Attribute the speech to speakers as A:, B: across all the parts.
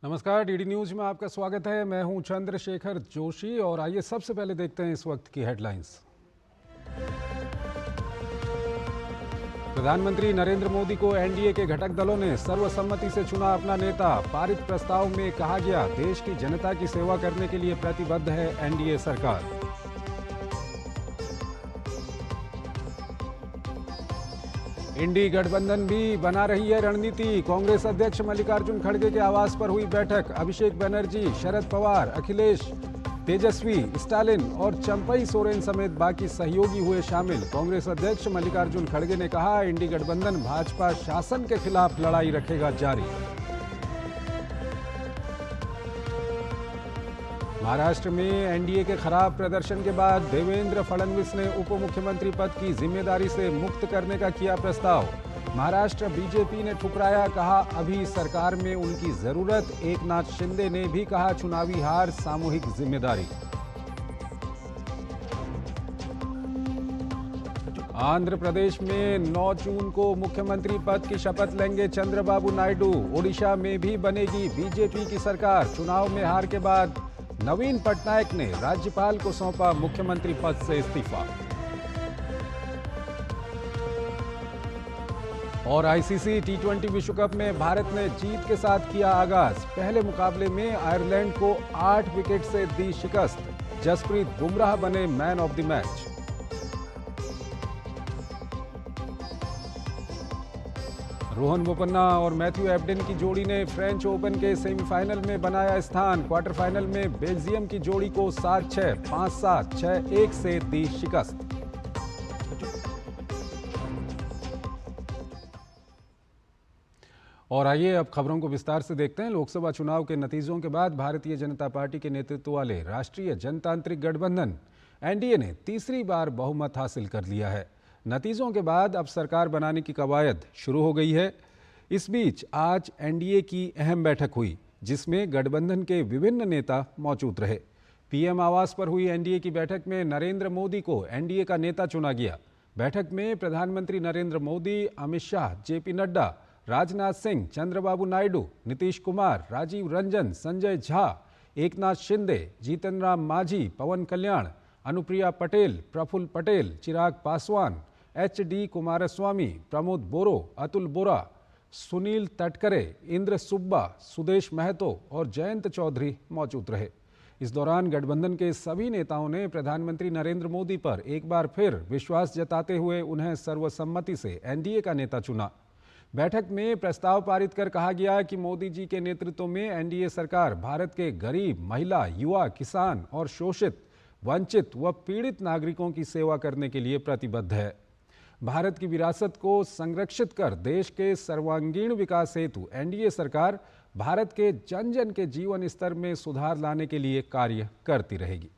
A: नमस्कार, DD news में आपका स्वागत है। मैं हूं चंद्रशेखर जोशी और आइए सबसे पहले देखते हैं इस वक्त की हेडलाइंस। प्रधानमंत्री नरेंद्र मोदी को एनडीए के घटक दलों ने सर्वसम्मति से चुना अपना नेता। पारित प्रस्ताव में कहा गया, देश की जनता की सेवा करने के लिए प्रतिबद्ध है एनडीए सरकार। इंडी गठबंधन भी बना रही है रणनीति। कांग्रेस अध्यक्ष मल्लिकार्जुन खड़गे के आवास पर हुई बैठक। अभिषेक बनर्जी, शरद पवार, अखिलेश, तेजस्वी, स्टालिन और चंपई सोरेन समेत बाकी सहयोगी हुए शामिल। कांग्रेस अध्यक्ष मल्लिकार्जुन खड़गे ने कहा, इंडी गठबंधन भाजपा शासन के खिलाफ लड़ाई रखेगा जारी। महाराष्ट्र में एनडीए के खराब प्रदर्शन के बाद देवेंद्र फडणवीस ने उप मुख्यमंत्री पद की जिम्मेदारी से मुक्त करने का किया प्रस्ताव। महाराष्ट्र बीजेपी ने ठुकराया, कहा अभी सरकार में उनकी जरूरत। एकनाथ शिंदे ने भी कहा, चुनावी हार सामूहिक जिम्मेदारी। आंध्र प्रदेश में 9 जून को मुख्यमंत्री पद की शपथ लेंगे चंद्रबाबू नायडू। ओडिशा में भी बनेगी बीजेपी की सरकार। चुनाव में हार के बाद नवीन पटनायक ने राज्यपाल को सौंपा मुख्यमंत्री पद से इस्तीफा। और आईसीसी टी20 विश्व कप में भारत ने जीत के साथ किया आगाज। पहले मुकाबले में आयरलैंड को 8 विकेट से दी शिकस्त। जसप्रीत बुमराह बने man of the match. Rohan Bopanna और मैथ्यू एबडेन की जोड़ी ने फ्रेंच ओपन के सेमीफाइनल में बनाया स्थान। क्वार्टर फाइनल में बेल्जियम की जोड़ी को 7-6, 5-7, 6-1 से दी शिकस्त। और आइए अब खबरों को विस्तार से देखते हैं। लोकसभा चुनाव के नतीजों के बाद भारतीय जनता पार्टी के नेतृत्व वाले राष्ट्रीय जनतांत्रिक गठबंधन एनडीए ने तीसरी बार बहुमत हासिल कर लिया है। नतीजों के बाद अब सरकार बनाने की कवायद शुरू हो गई है। इस बीच आज एनडीए की अहम बैठक हुई, जिसमें गठबंधन के विभिन्न नेता मौजूद रहे। पीएम आवास पर हुई एनडीए की बैठक में नरेंद्र मोदी को एनडीए का नेता चुना गया। बैठक में प्रधानमंत्री नरेंद्र मोदी, अमित शाह, जेपी नड्डा, राजनाथ सिंह, चंद्रबाबू नायडू, नीतीश कुमार, राजीव रंजन, संजय झा, एकनाथ शिंदे, जीतन राम मांझी, पवन कल्याण, अनुप्रिया पटेल, प्रफुल्ल पटेल, चिराग पासवान, एचडी कुमारस्वामी, प्रमोद बोरो, अतुल बोरा, सुनील तटकरे, इंद्र सुब्बा, सुदेश महतो और जयंत चौधरी मौजूद रहे। इस दौरान गठबंधन के सभी नेताओं ने प्रधानमंत्री नरेंद्र मोदी पर एक बार फिर विश्वास जताते हुए उन्हें सर्वसम्मति से एनडीए का नेता चुना। बैठक में प्रस्ताव पारित कर कहा गया कि मोदी जी के नेतृत्व में एनडीए सरकार भारत के गरीब, महिला, युवा, किसान और शोषित, वंचित व पीड़ित नागरिकों की सेवा करने के लिए प्रतिबद्ध है। भारत की विरासत को संरक्षित कर देश के सर्वांगीण विकास हेतु एनडीए सरकार भारत के जन जन के जीवन स्तर में सुधार लाने के लिए कार्य करती रहेगी।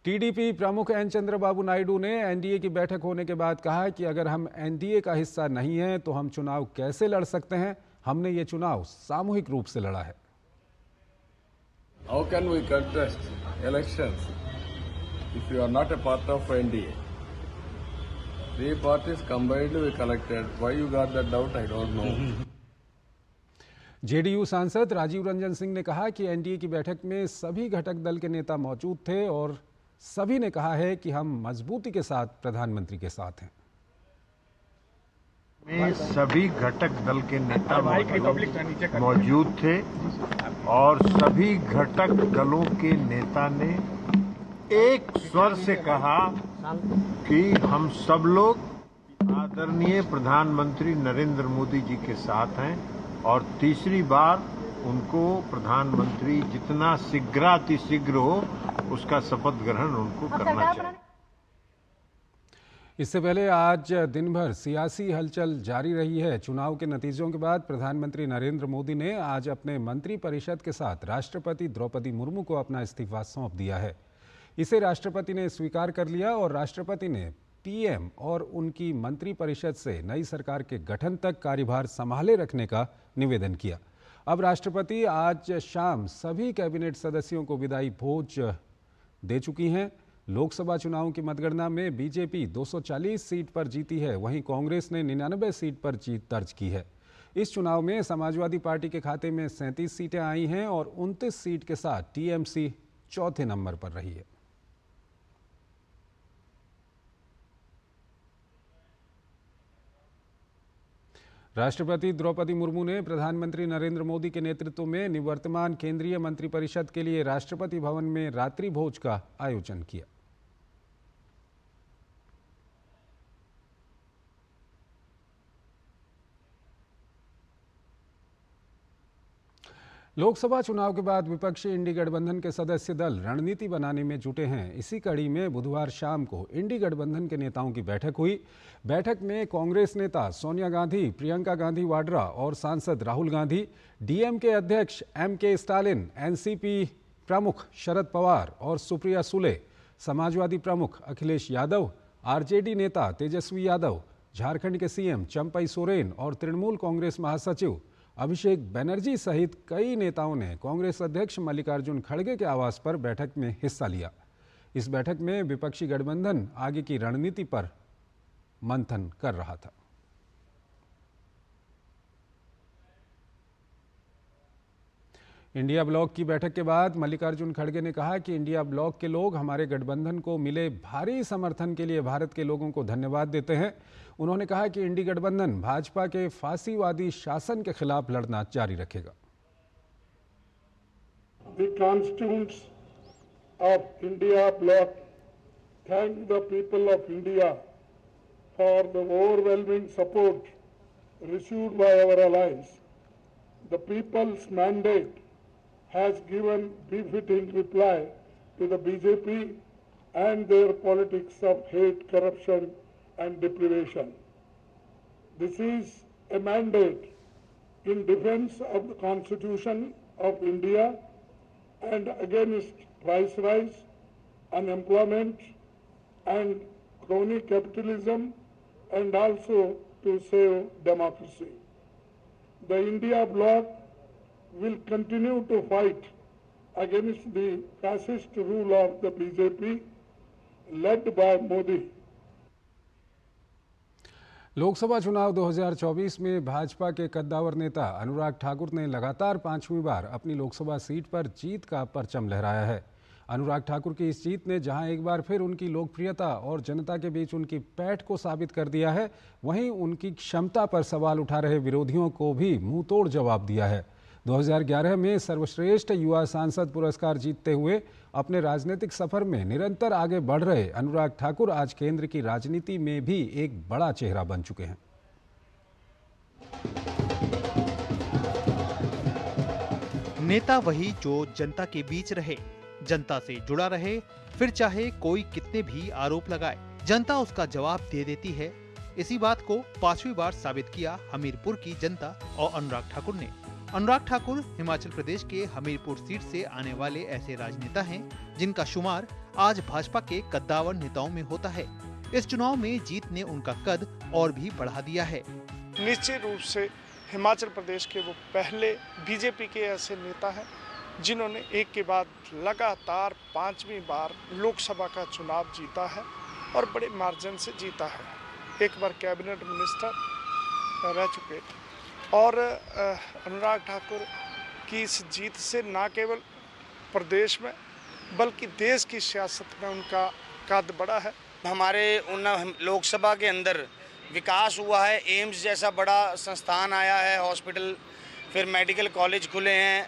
A: टीडीपी प्रमुख एन चंद्रबाबू नायडू ने एनडीए की बैठक होने के बाद कहा कि अगर हम एनडीए का हिस्सा नहीं हैं तो हम चुनाव कैसे लड़ सकते हैं। हमने ये चुनाव सामूहिक रूप से लड़ा है।
B: How can we contest elections if you are not a part of NDA? 3 parties combined we collected. Why you got that doubt? I don't know.
A: JDU सांसद राजीव रंजन सिंह ने कहा कि एनडीए की बैठक में सभी घटक दल के नेता मौजूद थे और सभी ने कहा है कि हम मजबूती के साथ प्रधानमंत्री के साथ हैं।
C: में सभी घटक दल के नेता मौजूद थे और सभी घटक दलों के नेता ने एक स्वर से कहा कि हम सब लोग आदरणीय प्रधानमंत्री नरेंद्र मोदी जी के साथ हैं और तीसरी बार उनको प्रधानमंत्री जितना शीघ्रातिशीघ्र हो उसका शपथ ग्रहण उनको करना चाहिए।
A: इससे पहले आज दिन भर सियासी हलचल जारी रही है। चुनाव के नतीजों के बाद प्रधानमंत्री नरेंद्र मोदी ने आज अपने मंत्रिपरिषद के साथ राष्ट्रपति द्रौपदी मुर्मू को अपना इस्तीफा सौंप दिया है। इसे राष्ट्रपति ने स्वीकार कर लिया और राष्ट्रपति ने पीएम और उनकी मंत्रिपरिषद से नई सरकार के गठन तक कार्यभार संभाले रखने का निवेदन किया। अब राष्ट्रपति आज शाम सभी कैबिनेट सदस्यों को विदाई भोज दे चुकी हैं। लोकसभा चुनाव की मतगणना में बीजेपी 240 सीट पर जीती है, वहीं कांग्रेस ने 99 सीट पर जीत दर्ज की है। इस चुनाव में समाजवादी पार्टी के खाते में 37 सीटें आई हैं और 29 सीट के साथ टीएमसी चौथे नंबर पर रही है। राष्ट्रपति द्रौपदी मुर्मू ने प्रधानमंत्री नरेंद्र मोदी के नेतृत्व में निवर्तमान केंद्रीय मंत्रिपरिषद के लिए राष्ट्रपति भवन में रात्रि भोज का आयोजन किया। लोकसभा चुनाव के बाद विपक्षी इंडी गठबंधन के सदस्य दल रणनीति बनाने में जुटे हैं। इसी कड़ी में बुधवार शाम को इंडी गठबंधन के नेताओं की बैठक हुई। बैठक में कांग्रेस नेता सोनिया गांधी, प्रियंका गांधी वाड्रा और सांसद राहुल गांधी, डीएमके अध्यक्ष एमके स्टालिन, एनसीपी प्रमुख शरद पवार और सुप्रिया सुले, समाजवादी प्रमुख अखिलेश यादव, आरजेडी नेता तेजस्वी यादव, झारखंड के सीएम चंपई सोरेन और तृणमूल कांग्रेस महासचिव अभिषेक बनर्जी सहित कई नेताओं ने कांग्रेस अध्यक्ष मल्लिकार्जुन खड़गे के आवास पर बैठक में हिस्सा लिया। इस बैठक में विपक्षी गठबंधन आगे की रणनीति पर मंथन कर रहा था। इंडिया ब्लॉक की बैठक के बाद मल्लिकार्जुन खड़गे ने कहा कि इंडिया ब्लॉक के लोग हमारे गठबंधन को मिले भारी समर्थन के लिए भारत के लोगों को धन्यवाद देते हैं। उन्होंने कहा कि इंडी गठबंधन भाजपा के फांसीवादी शासन के खिलाफ लड़ना जारी रखेगा।
D: The constituents of India bloc thank the people of India for the overwhelming support received by our allies. The people's mandate has given befitting reply to the BJP and their politics of hate, corruption and deprivation. This is a mandate in defense of the Constitution of India and against price rise, unemployment and crony capitalism, and also to save democracy. The India bloc will continue to fight against the fascist rule of the BJP led by Modi.
A: Lok Sabha चुनाव 2024 में भाजपा के कद्दावर नेता अनुराग ठाकुर ने लगातार 5वीं बार अपनी Lok Sabha seat पर जीत का परचम लहराया है। अनुराग ठाकुर की इस जीत ने जहां एक बार फिर उनकी लोकप्रियता और जनता के बीच उनकी पैठ को साबित कर दिया है, वहीं उनकी क्षमता पर सवाल उठा रहे विरोधियों को भी मुंहतोड़ जवाब दिया है। 2011 में सर्वश्रेष्ठ युवा सांसद पुरस्कार जीतते हुए अपने राजनीतिक सफर में निरंतर आगे बढ़ रहे अनुराग ठाकुर आज केंद्र की राजनीति में भी एक बड़ा चेहरा बन चुके हैं।
E: नेता वही जो जनता के बीच रहे, जनता से जुड़ा रहे, फिर चाहे कोई कितने भी आरोप लगाए, जनता उसका जवाब दे देती है। इसी बात को 5वीं बार साबित किया हमीरपुर की जनता और अनुराग ठाकुर ने। अनुराग ठाकुर हिमाचल प्रदेश के हमीरपुर सीट से आने वाले ऐसे राजनेता हैं जिनका शुमार आज भाजपा के कद्दावर नेताओं में होता है। इस चुनाव में जीत ने उनका कद और भी बढ़ा दिया है।
F: निश्चित रूप से हिमाचल प्रदेश के वो पहले बीजेपी के ऐसे नेता हैं जिन्होंने एक के बाद लगातार 5वीं बार लोकसभा का चुनाव जीता है और बड़े मार्जिन से जीता है। एक बार कैबिनेट मिनिस्टर रह चुके और अनुराग ठाकुर की इस जीत से न केवल प्रदेश में बल्कि देश की सियासत में उनका कद बढ़ा है।
G: हमारे लोकसभा के अंदर विकास हुआ है, एम्स जैसा बड़ा संस्थान आया है, हॉस्पिटल, फिर मेडिकल कॉलेज खुले हैं,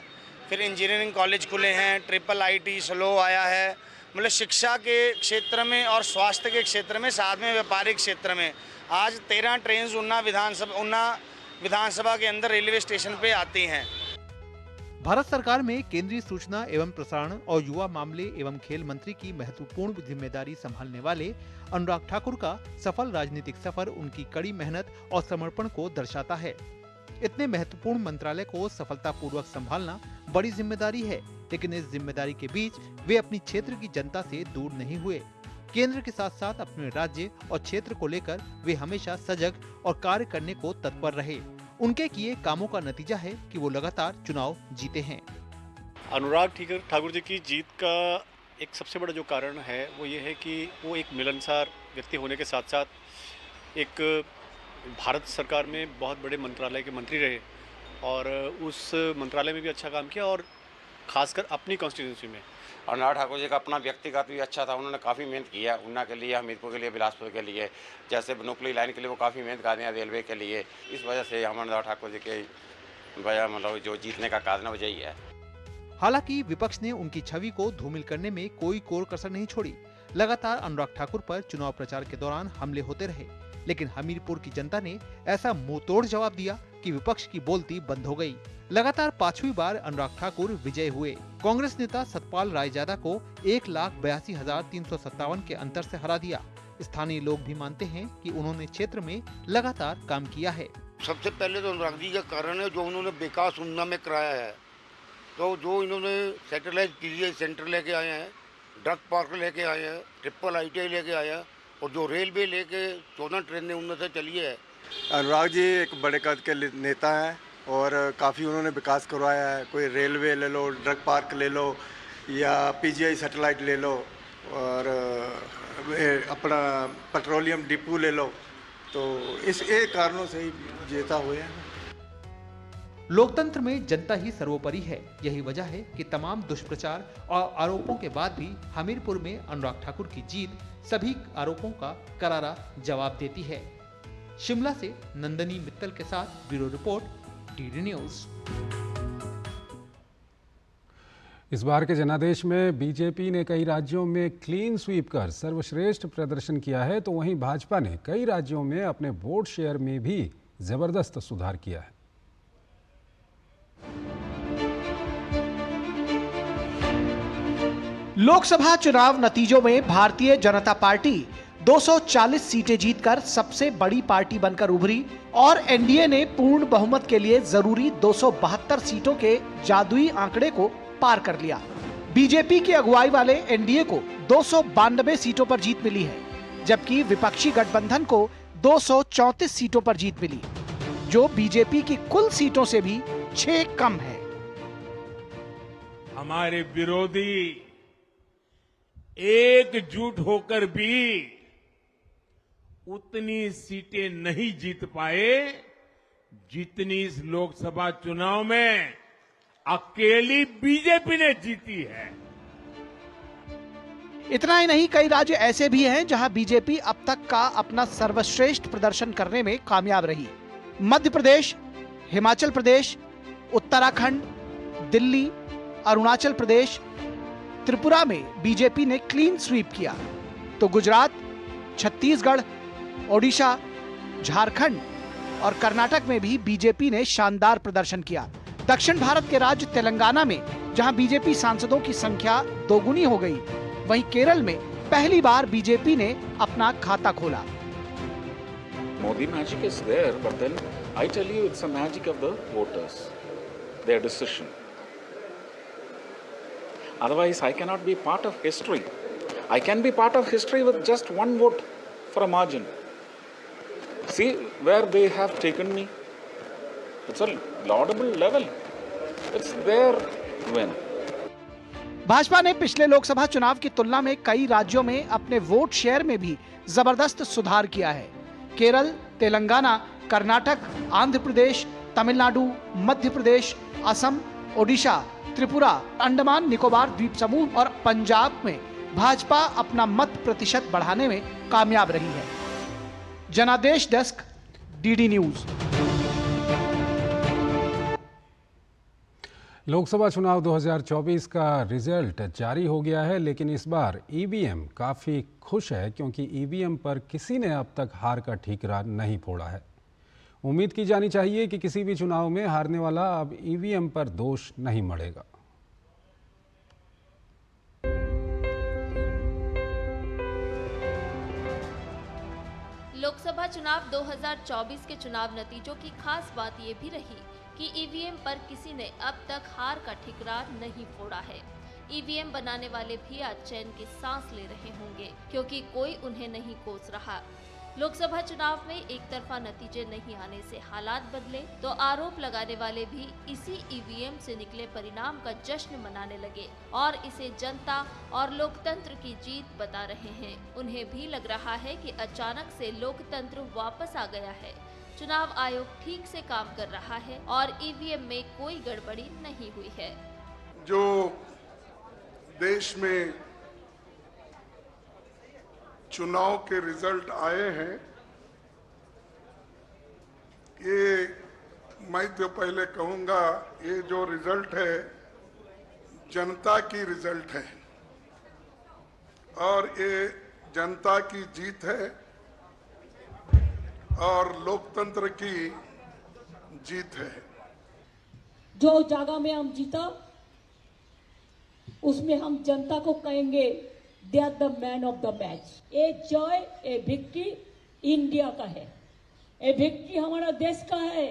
G: फिर इंजीनियरिंग कॉलेज खुले हैं, ट्रिपल आईटी स्लो आया है। मतलब शिक्षा के क्षेत्र में और स्वास्थ्य के क्षेत्र में, साथ में व्यापारिक क्षेत्र में आज 13 ट्रेन उन्ना विधानसभा के अंदर रेलवे स्टेशन पे आती हैं।
E: भारत सरकार में केंद्रीय सूचना एवं प्रसारण और युवा मामले एवं खेल मंत्री की महत्वपूर्ण जिम्मेदारी संभालने वाले अनुराग ठाकुर का सफल राजनीतिक सफर उनकी कड़ी मेहनत और समर्पण को दर्शाता है। इतने महत्वपूर्ण मंत्रालय को सफलतापूर्वक संभालना बड़ी जिम्मेदारी है, लेकिन इस जिम्मेदारी के बीच वे अपनी क्षेत्र की जनता से दूर नहीं हुए। केंद्र के साथ साथ अपने राज्य और क्षेत्र को लेकर वे हमेशा सजग और कार्य करने को तत्पर रहे। उनके किए कामों का नतीजा है कि वो लगातार चुनाव जीते हैं।
H: अनुराग ठाकुर जी की जीत का एक सबसे बड़ा जो कारण है वो ये है कि वो एक मिलनसार व्यक्ति होने के साथ साथ एक भारत सरकार में बहुत बड़े मंत्रालय के मंत्री रहे और उस मंत्रालय में भी अच्छा काम किया और खासकर अपनी कॉन्स्टिट्यूंसी में।
I: अनुराग ठाकुर जी का अपना व्यक्तिगत भी अच्छा था, उन्होंने काफ़ी मेहनत किया ऊना के लिए, हमीरपुर के लिए, बिलासपुर के लिए, जैसे बनोपली लाइन के लिए वो काफ़ी मेहनत कर रहे हैं, रेलवे के लिए। इस वजह से हम अनुराग ठाकुर जी के वजह मतलब जो जीतने का कारण वजह ही है।
E: हालांकि विपक्ष ने उनकी छवि को धूमिल करने में कोई कोर कसर नहीं छोड़ी। लगातार अनुराग ठाकुर पर चुनाव प्रचार के दौरान हमले होते रहे, लेकिन हमीरपुर की जनता ने ऐसा मुंहतोड़ जवाब दिया कि विपक्ष की बोलती बंद हो गई। लगातार 5वीं बार अनुराग ठाकुर विजय हुए। कांग्रेस नेता सतपाल रायजादा को 1,82,357 के अंतर से हरा दिया। स्थानीय लोग भी मानते हैं कि उन्होंने क्षेत्र में लगातार काम किया है।
J: सबसे पहले तो अनुराग जी का कारण है जो उन्होंने विकास ऊना में कराया है। तो जो इन्होंने सैटेलाइट पीजीआई सेंटर लेके आए हैं, ड्रग पार्क लेके आए हैं, ट्रिपल ITI लेके आए हैं और जो रेलवे लेके 14 ट्रेनें उनमें से चली है।
K: अनुराग जी एक बड़े कद के नेता हैं और काफ़ी उन्होंने विकास करवाया है। कोई रेलवे ले लो, ड्रग पार्क ले लो या PGI सैटेलाइट ले लो और अपना पेट्रोलियम डिपो ले लो, तो इस एक कारणों से ही जीता हुए हैं।
E: लोकतंत्र में जनता ही सर्वोपरि है। यही वजह है कि तमाम दुष्प्रचार और आरोपों के बाद भी हमीरपुर में अनुराग ठाकुर की जीत सभी आरोपों का करारा जवाब देती है। शिमला से नंदनी मित्तल के साथ ब्यूरो रिपोर्ट, DD न्यूज।
A: इस बार के जनादेश में बीजेपी ने कई राज्यों में क्लीन स्वीप कर सर्वश्रेष्ठ प्रदर्शन किया है, तो वहीं भाजपा ने कई राज्यों में अपने वोट शेयर में भी जबरदस्त सुधार किया है।
L: लोकसभा चुनाव नतीजों में भारतीय जनता पार्टी 240 सीटें जीतकर सबसे बड़ी पार्टी बनकर उभरी और NDA ने पूर्ण बहुमत के लिए जरूरी 272 सीटों के जादुई आंकड़े को पार कर लिया। बीजेपी की अगुवाई वाले NDA को 292 सीटों पर जीत मिली है, जबकि विपक्षी गठबंधन को 234 सीटों पर जीत मिली, जो बीजेपी की कुल सीटों से भी 6 कम है।
M: हमारे विरोधी एकजुट होकर भी उतनी सीटें नहीं जीत पाए जितनी इस लोकसभा चुनाव में अकेली बीजेपी ने जीती है।
L: इतना ही नहीं, कई राज्य ऐसे भी हैं जहां बीजेपी अब तक का अपना सर्वश्रेष्ठ प्रदर्शन करने में कामयाब रही। मध्य प्रदेश, हिमाचल प्रदेश, उत्तराखंड, दिल्ली, अरुणाचल प्रदेश, त्रिपुरा में बीजेपी ने क्लीन स्वीप किया, तो गुजरात, छत्तीसगढ़, ओडिशा, झारखंड और कर्नाटक में भी बीजेपी ने शानदार प्रदर्शन किया। दक्षिण भारत के राज्य तेलंगाना में जहां बीजेपी सांसदों की संख्या दोगुनी हो गई, वहीं केरल में पहली बार बीजेपी ने अपना खाता खोला।
N: Modi magic is there, but then I tell you it's a magic of the voters, their decision. Otherwise, I cannot be part of history. I can be part of history with just one vote for a margin. See where they have taken me. It's a laudable level. It's their win.
L: Bhajpa ने पिछले लोकसभा चुनाव की तुलना में कई राज्यों में अपने वोट शेयर में भी जबरदस्त सुधार किया है। केरल, तेलंगाना, कर्नाटक, आंध्र प्रदेश, तमिलनाडु, मध्य प्रदेश, असम, ओडिशा, त्रिपुरा, अंडमान निकोबार द्वीप समूह और पंजाब में भाजपा अपना मत प्रतिशत बढ़ाने में कामयाब रही है। जनादेश डेस्क, DD न्यूज।
A: लोकसभा चुनाव 2024 का रिजल्ट जारी हो गया है, लेकिन इस बार EVM काफ़ी खुश है क्योंकि EVM पर किसी ने अब तक हार का ठीकरा नहीं फोड़ा है। उम्मीद की जानी चाहिए कि किसी भी चुनाव में हारने वाला अब EVM पर दोष नहीं मढ़ेगा।
O: लोकसभा चुनाव 2024 के चुनाव नतीजों की खास बात ये भी रही कि EVM पर किसी ने अब तक हार का ठिकरा नहीं फोड़ा है। EVM बनाने वाले भी आज चैन की सांस ले रहे होंगे, क्योंकि कोई उन्हें नहीं कोस रहा। लोकसभा चुनाव में एक तरफा नतीजे नहीं आने से हालात बदले तो आरोप लगाने वाले भी इसी ईवीएम से निकले परिणाम का जश्न मनाने लगे और इसे जनता और लोकतंत्र की जीत बता रहे हैं। उन्हें भी लग रहा है कि अचानक से लोकतंत्र वापस आ गया है, चुनाव आयोग ठीक से काम कर रहा है और ईवीएम में कोई गड़बड़ी नहीं हुई है।
D: जो देश में चुनाव के रिजल्ट आए हैं, ये मैं तो पहले कहूंगा, ये जो रिजल्ट है जनता की रिजल्ट है और ये जनता की जीत है और लोकतंत्र की जीत है।
P: जो जगह में हम जीता उसमें हम जनता को कहेंगे they are the man of the match. ये जय, ये विक्ट्री इंडिया का है, ये विक्ट्री हमारा देश का है,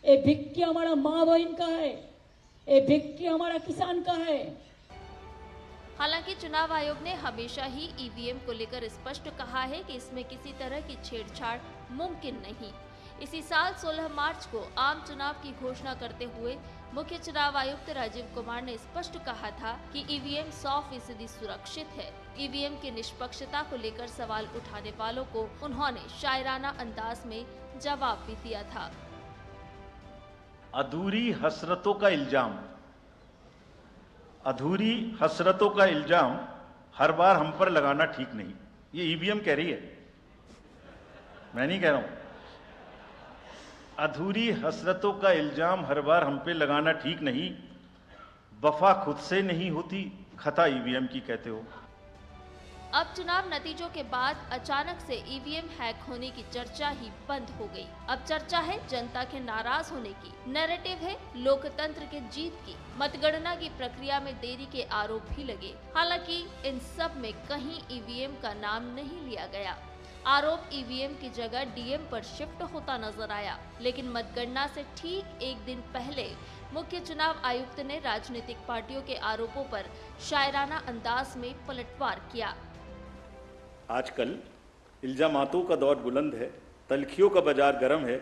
P: ये विक्ट्री हमारा माँ बहन का है, ये विक्ट्री हमारा किसान का है।
O: हालांकि चुनाव आयोग ने हमेशा ही ईवीएम को लेकर स्पष्ट कहा है कि इसमें किसी तरह की छेड़छाड़ मुमकिन नहीं। इसी साल 16 मार्च को आम चुनाव की घोषणा करते हुए मुख्य चुनाव आयुक्त राजीव कुमार ने स्पष्ट कहा था कि ईवीएम 100% सुरक्षित है। ईवीएम की निष्पक्षता को लेकर सवाल उठाने वालों को उन्होंने शायराना अंदाज में जवाब भी दिया था।
Q: अधूरी हसरतों का इल्जाम, अधूरी हसरतों का इल्जाम हर बार हम पर लगाना ठीक नहीं। ये ईवीएम कह रही है, मैं नहीं कह रहा हूं। अधूरी हसरतों का इल्जाम हर बार हम पे लगाना ठीक नहीं। वफा खुद से नहीं होती, खता ईवीएम की कहते हो।
O: अब चुनाव नतीजों के बाद अचानक से ईवीएम हैक होने की चर्चा ही बंद हो गई। अब चर्चा है जनता के नाराज होने की, नैरेटिव है लोकतंत्र के जीत की। मतगणना की प्रक्रिया में देरी के आरोप भी लगे। हालांकि इन सब में कहीं ईवीएम का नाम नहीं लिया गया। आरोप ईवीएम की जगह डीएम पर शिफ्ट होता नजर आया। लेकिन मतगणना से ठीक एक दिन पहले मुख्य चुनाव आयुक्त ने राजनीतिक पार्टियों के आरोपों पर शायराना अंदाज में पलटवार किया।
Q: आजकल इल्जामातों का दौर बुलंद है, तलखियों का बाजार गर्म है।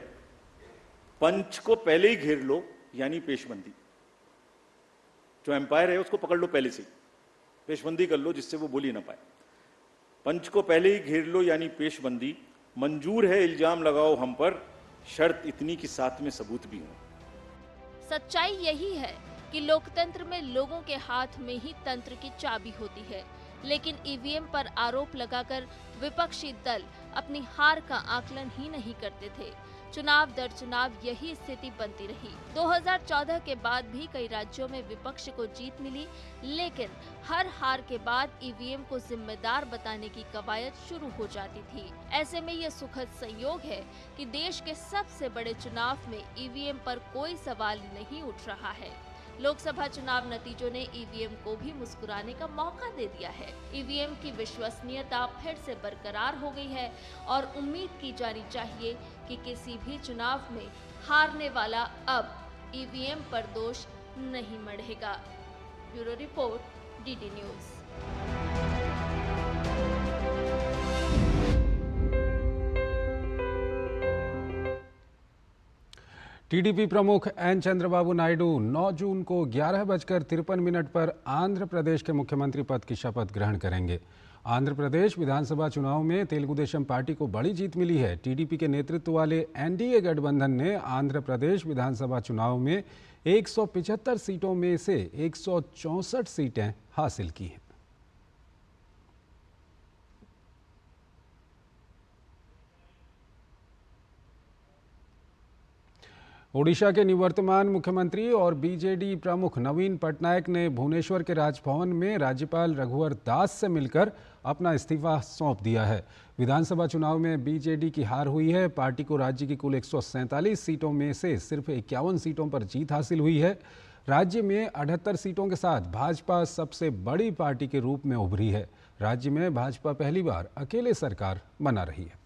Q: पंच को पहले ही घेर लो, यानी पेशबंदी। जो एम्पायर है उसको पकड़ लो पहले से, पेशबंदी कर लो जिससे वो बोल ही ना पाए। पंच को पहले ही घेर लो यानी पेशबंदी। मंजूर है इल्जाम लगाओ हम पर, शर्त इतनी कि साथ में सबूत भी हो।
O: सच्चाई यही है कि लोकतंत्र में लोगों के हाथ में ही तंत्र की चाबी होती है। लेकिन ईवीएम पर आरोप लगाकर विपक्षी दल अपनी हार का आकलन ही नहीं करते थे। चुनाव दर चुनाव यही स्थिति बनती रही। 2014 के बाद भी कई राज्यों में विपक्ष को जीत मिली, लेकिन हर हार के बाद ईवीएम को जिम्मेदार बताने की कवायद शुरू हो जाती थी। ऐसे में यह सुखद संयोग है कि देश के सबसे बड़े चुनाव में ईवीएम पर कोई सवाल नहीं उठ रहा है। लोकसभा चुनाव नतीजों ने ईवीएम को भी मुस्कुराने का मौका दे दिया है। ईवीएम की विश्वसनीयता फिर से बरकरार हो गई है और उम्मीद की जानी चाहिए कि किसी भी चुनाव में हारने वाला अब ईवीएम पर दोष नहीं मढ़ेगा। Bureau report, DD news.
A: TDP प्रमुख एन चंद्रबाबू नायडू 9 जून को 11:53 पर आंध्र प्रदेश के मुख्यमंत्री पद की शपथ ग्रहण करेंगे। आंध्र प्रदेश विधानसभा चुनाव में तेलुगु देशम पार्टी को बड़ी जीत मिली है। टीडीपी के नेतृत्व वाले एनडीए गठबंधन ने आंध्र प्रदेश विधानसभा चुनाव में 175 सीटों में से 164 सीटें हासिल की हैं। ओडिशा के निवर्तमान मुख्यमंत्री और बीजेडी प्रमुख नवीन पटनायक ने भुवनेश्वर के राजभवन में राज्यपाल रघुवर दास से मिलकर अपना इस्तीफा सौंप दिया है। विधानसभा चुनाव में बीजेडी की हार हुई है। पार्टी को राज्य की कुल 147 सीटों में से सिर्फ 51 सीटों पर जीत हासिल हुई है। राज्य में 78 सीटों के साथ भाजपा सबसे बड़ी पार्टी के रूप में उभरी है। राज्य में भाजपा पहली बार अकेले सरकार बना रही है।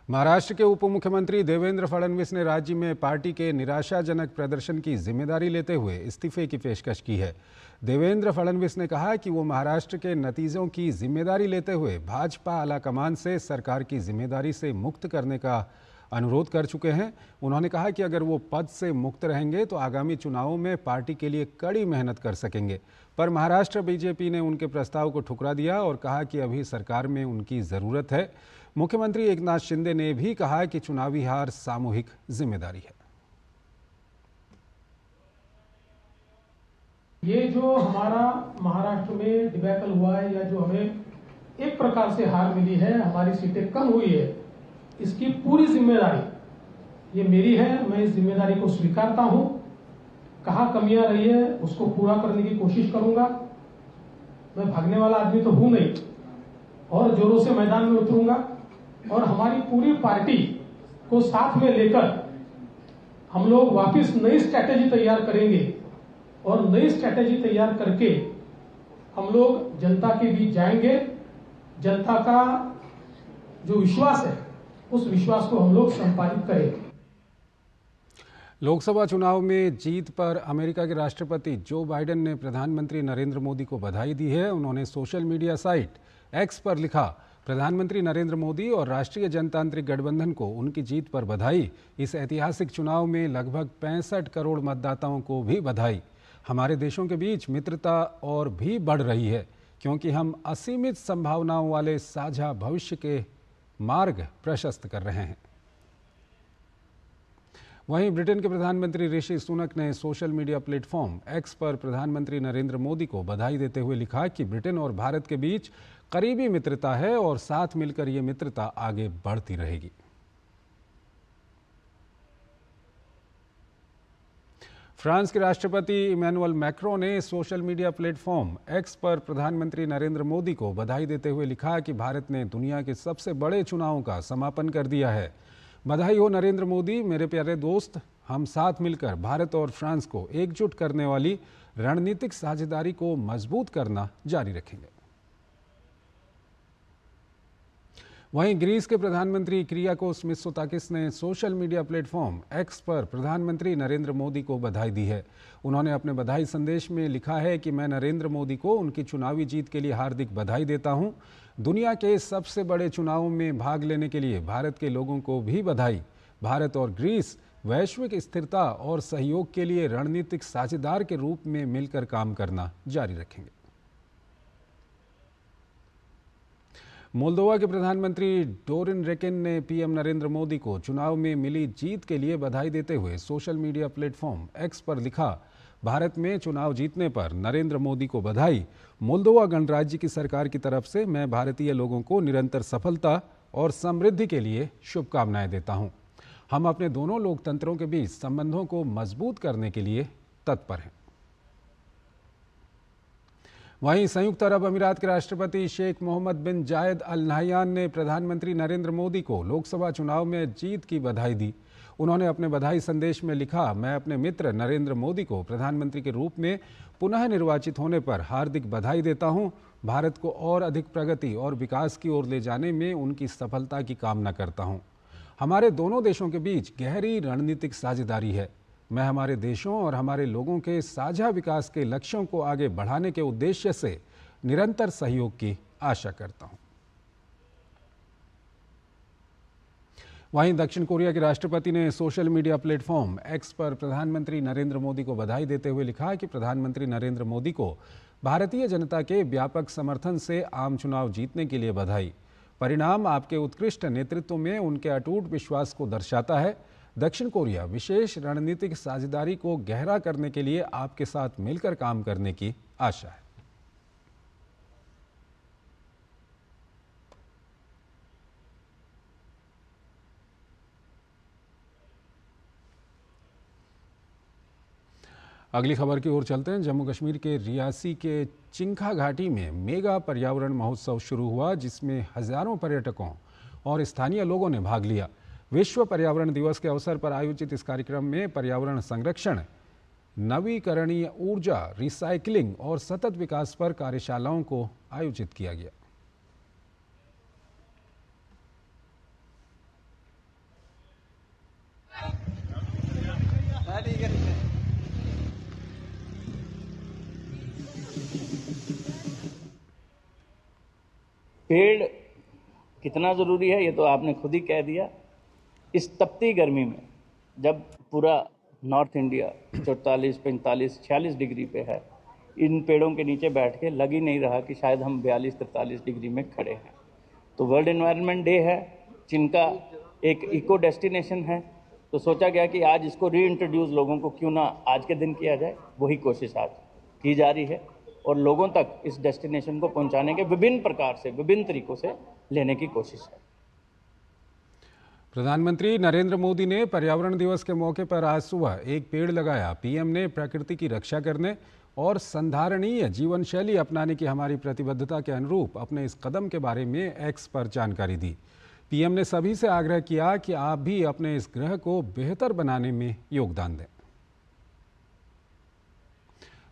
A: महाराष्ट्र के उप मुख्यमंत्री देवेंद्र फडणवीस ने राज्य में पार्टी के निराशाजनक प्रदर्शन की जिम्मेदारी लेते हुए इस्तीफे की पेशकश की है। देवेंद्र फडणवीस ने कहा कि वो महाराष्ट्र के नतीजों की जिम्मेदारी लेते हुए भाजपा आलाकमान से सरकार की जिम्मेदारी से मुक्त करने का अनुरोध कर चुके हैं। उन्होंने कहा कि अगर वो पद से मुक्त रहेंगे तो आगामी चुनावों में पार्टी के लिए कड़ी मेहनत कर सकेंगे। पर महाराष्ट्र बीजेपी ने उनके प्रस्ताव को ठुकरा दिया और कहा कि अभी सरकार में उनकी ज़रूरत है। मुख्यमंत्री एकनाथ शिंदे ने भी कहा कि चुनावी हार सामूहिक जिम्मेदारी है।
R: ये जो हमारा महाराष्ट्र में डिबैकल हुआ है या जो हमें एक प्रकार से हार मिली है, हमारी सीटें कम हुई है, इसकी पूरी जिम्मेदारी ये मेरी है। मैं इस जिम्मेदारी को स्वीकारता हूं। कहाँ कमियां रही है उसको पूरा करने की कोशिश करूंगा। मैं भागने वाला आदमी तो हूं नहीं और जोरों से मैदान में उतरूंगा और हमारी पूरी पार्टी को साथ में लेकर हम लोग वापस नई स्ट्रैटेजी तैयार करेंगे और नई स्ट्रैटेजी तैयार करके हम लोग जनता के बीच जाएंगे। जनता का जो विश्वास है उस विश्वास को हम लोग संपादित करेंगे।
A: लोकसभा चुनाव में जीत पर अमेरिका के राष्ट्रपति जो बाइडेन ने प्रधानमंत्री नरेंद्र मोदी को बधाई दी है। उन्होंने सोशल मीडिया साइट एक्स पर लिखा, प्रधानमंत्री नरेंद्र मोदी और राष्ट्रीय जनतांत्रिक गठबंधन को उनकी जीत पर बधाई। इस ऐतिहासिक चुनाव में लगभग 65 करोड़ मतदाताओं को भी बधाई। हमारे देशों के बीच मित्रता और भी बढ़ रही है क्योंकि हम असीमित संभावनाओं वाले साझा भविष्य के मार्ग प्रशस्त कर रहे हैं। वहीं ब्रिटेन के प्रधानमंत्री ऋषि सुनक ने सोशल मीडिया प्लेटफॉर्म एक्स पर प्रधानमंत्री नरेंद्र मोदी को बधाई देते हुए लिखा कि ब्रिटेन और भारत के बीच करीबी मित्रता है और साथ मिलकर ये मित्रता आगे बढ़ती रहेगी। फ्रांस के राष्ट्रपति इमैनुअल मैक्रों ने सोशल मीडिया प्लेटफॉर्म एक्स पर प्रधानमंत्री नरेंद्र मोदी को बधाई देते हुए लिखा कि भारत ने दुनिया के सबसे बड़े चुनावों का समापन कर दिया है। बधाई हो नरेंद्र मोदी, मेरे प्यारे दोस्त। हम साथ मिलकर भारत और फ्रांस को एकजुट करने वाली रणनीतिक साझेदारी को मजबूत करना जारी रखेंगे। वहीं ग्रीस के प्रधानमंत्री किरियाकोस मित्सोताकिस ने सोशल मीडिया प्लेटफॉर्म एक्स पर प्रधानमंत्री नरेंद्र मोदी को बधाई दी है। उन्होंने अपने बधाई संदेश में लिखा है कि मैं नरेंद्र मोदी को उनकी चुनावी जीत के लिए हार्दिक बधाई देता हूं। दुनिया के सबसे बड़े चुनावों में भाग लेने के लिए भारत के लोगों को भी बधाई। भारत और ग्रीस वैश्विक स्थिरता और सहयोग के लिए रणनीतिक साझेदार के रूप में मिलकर काम करना जारी रखेंगे। मोल्दोवा के प्रधानमंत्री डोरिन रेकिन ने पीएम नरेंद्र मोदी को चुनाव में मिली जीत के लिए बधाई देते हुए सोशल मीडिया प्लेटफॉर्म एक्स पर लिखा, भारत में चुनाव जीतने पर नरेंद्र मोदी को बधाई। मोल्दोवा गणराज्य की सरकार की तरफ से मैं भारतीय लोगों को निरंतर सफलता और समृद्धि के लिए शुभकामनाएं देता हूं। हम अपने दोनों लोकतंत्रों के बीच संबंधों को मजबूत करने के लिए तत्पर हैं। वहीं संयुक्त अरब अमीरात के राष्ट्रपति शेख मोहम्मद बिन जायद अल नाहयान ने प्रधानमंत्री नरेंद्र मोदी को लोकसभा चुनाव में जीत की बधाई दी। उन्होंने अपने बधाई संदेश में लिखा, मैं अपने मित्र नरेंद्र मोदी को प्रधानमंत्री के रूप में पुनः निर्वाचित होने पर हार्दिक बधाई देता हूं। भारत को और अधिक प्रगति और विकास की ओर ले जाने में उनकी सफलता की कामना करता हूं। हमारे दोनों देशों के बीच गहरी रणनीतिक साझेदारी है। मैं हमारे देशों और हमारे लोगों के साझा विकास के लक्ष्यों को आगे बढ़ाने के उद्देश्य से निरंतर सहयोग की आशा करता हूं। वहीं दक्षिण कोरिया के राष्ट्रपति ने सोशल मीडिया प्लेटफॉर्म एक्स पर प्रधानमंत्री नरेंद्र मोदी को बधाई देते हुए लिखा कि प्रधानमंत्री नरेंद्र मोदी को भारतीय जनता के व्यापक समर्थन से आम चुनाव जीतने के लिए बधाई। परिणाम आपके उत्कृष्ट नेतृत्व में उनके अटूट विश्वास को दर्शाता है। दक्षिण कोरिया विशेष रणनीतिक साझेदारी को गहरा करने के लिए आपके साथ मिलकर काम करने की आशा है। अगली खबर की ओर चलते हैं। जम्मू कश्मीर के रियासी के चिंखा घाटी में मेगा पर्यावरण महोत्सव शुरू हुआ, जिसमें हजारों पर्यटकों और स्थानीय लोगों ने भाग लिया। विश्व पर्यावरण दिवस के अवसर पर आयोजित इस कार्यक्रम में पर्यावरण संरक्षण, नवीकरणीय ऊर्जा, रिसाइकलिंग और सतत विकास पर कार्यशालाओं को आयोजित किया गया।
S: पेड़ कितना ज़रूरी है ये तो आपने खुद ही कह दिया। इस तपती गर्मी में जब पूरा नॉर्थ इंडिया 44, 45, 46 डिग्री पे है, इन पेड़ों के नीचे बैठ के लग ही नहीं रहा कि शायद हम 42-43 डिग्री में खड़े हैं। तो वर्ल्ड एनवायरनमेंट डे है, जिनका एक इको डेस्टिनेशन है, तो सोचा गया कि आज इसको रीइंट्रोड्यूस लोगों को क्यों ना आज के दिन किया जाए। वही कोशिश आज की जा रही है और लोगों तक इस डेस्टिनेशन को पहुंचाने के विभिन्न प्रकार से, विभिन्न तरीकों से लेने की कोशिश है।
A: प्रधानमंत्री नरेंद्र मोदी ने पर्यावरण दिवस के मौके पर आज सुबह एक पेड़ लगाया। पीएम ने प्रकृति की रक्षा करने और संधारणीय जीवन शैली अपनाने की हमारी प्रतिबद्धता के अनुरूप अपने इस कदम के बारे में एक्स पर जानकारी दी। पीएम ने सभी से आग्रह किया कि आप भी अपने इस ग्रह को बेहतर बनाने में योगदान दें।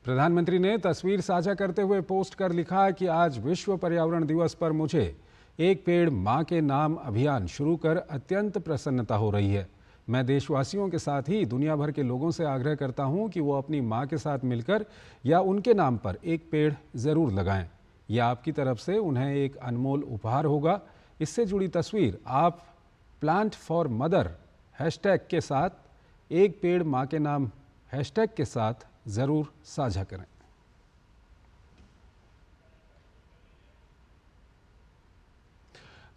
A: प्रधानमंत्री ने तस्वीर साझा करते हुए पोस्ट कर लिखा कि आज विश्व पर्यावरण दिवस पर मुझे एक पेड़ मां के नाम अभियान शुरू कर अत्यंत प्रसन्नता हो रही है। मैं देशवासियों के साथ ही दुनिया भर के लोगों से आग्रह करता हूं कि वो अपनी मां के साथ मिलकर या उनके नाम पर एक पेड़ ज़रूर लगाएं। यह आपकी तरफ से उन्हें एक अनमोल उपहार होगा। इससे जुड़ी तस्वीर आप प्लांट फॉर मदर हैशटैग के साथ, एक पेड़ मां के नाम हैशटैग के साथ ज़रूर साझा करें।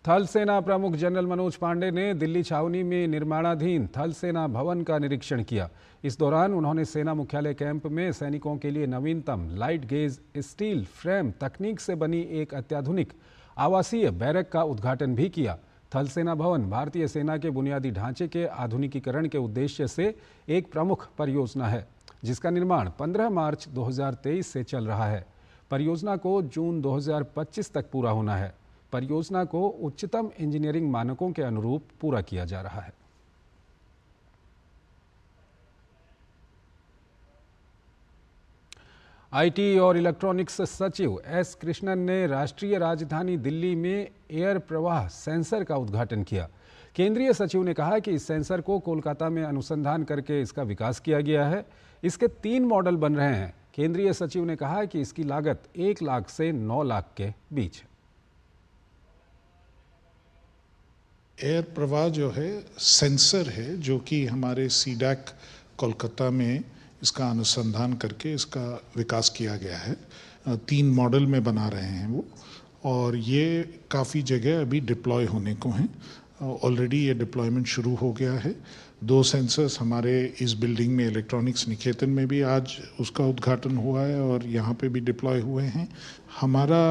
A: थल सेना प्रमुख जनरल मनोज पांडे ने दिल्ली छावनी में निर्माणाधीन थल सेना भवन का निरीक्षण किया। इस दौरान उन्होंने सेना मुख्यालय कैंप में सैनिकों के लिए नवीनतम लाइट गेज स्टील फ्रेम तकनीक से बनी एक अत्याधुनिक आवासीय बैरक का उद्घाटन भी किया। थल सेना भवन भारतीय सेना के बुनियादी ढांचे के आधुनिकीकरण के उद्देश्य से एक प्रमुख परियोजना है, जिसका निर्माण 15 मार्च 2023 से चल रहा है। परियोजना को जून 2025 तक पूरा होना है। परियोजना को उच्चतम इंजीनियरिंग मानकों के अनुरूप पूरा किया जा रहा है। आईटी और इलेक्ट्रॉनिक्स सचिव एस कृष्णन ने राष्ट्रीय राजधानी दिल्ली में एयर प्रवाह सेंसर का उद्घाटन किया। केंद्रीय सचिव ने कहा कि इस सेंसर को कोलकाता में अनुसंधान करके इसका विकास किया गया है। इसके 3 मॉडल बन रहे हैं। केंद्रीय सचिव ने कहा कि इसकी लागत 1 लाख से 9 लाख के बीच है।
T: एयर प्रवाह जो है सेंसर है, जो कि हमारे सीडैक कोलकाता में इसका अनुसंधान करके इसका विकास किया गया है। 3 मॉडल में बना रहे हैं वो, और ये काफ़ी जगह अभी डिप्लॉय होने को हैं। ऑलरेडी ये डिप्लॉयमेंट शुरू हो गया है। 2 सेंसर्स हमारे इस बिल्डिंग में इलेक्ट्रॉनिक्स निकेतन में भी आज उसका उद्घाटन हुआ है और यहाँ पे भी डिप्लॉय हुए हैं। हमारा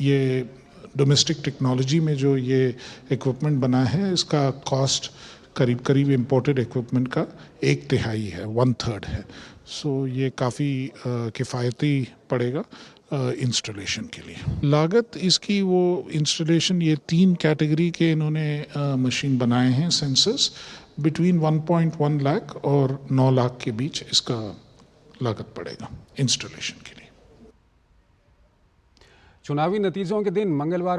T: ये डोमेस्टिक टेक्नोलॉजी में जो ये इक्विपमेंट बना है, इसका कॉस्ट करीब करीब इम्पोर्टेड इक्विपमेंट का 1/3 है, 1/3 है। सो ये काफ़ी किफ़ायती पड़ेगा इंस्टॉलेशन के लिए। लागत इसकी वो इंस्टॉलेशन, ये 3 कैटेगरी के इन्होंने मशीन बनाए हैं सेंसर्स, बिटवीन 1.1 लाख और 9 लाख के बीच इसका लागत पड़ेगा इंस्टॉलेशन के लिए।
A: चुनावी नतीजों के दिन मंगलवार को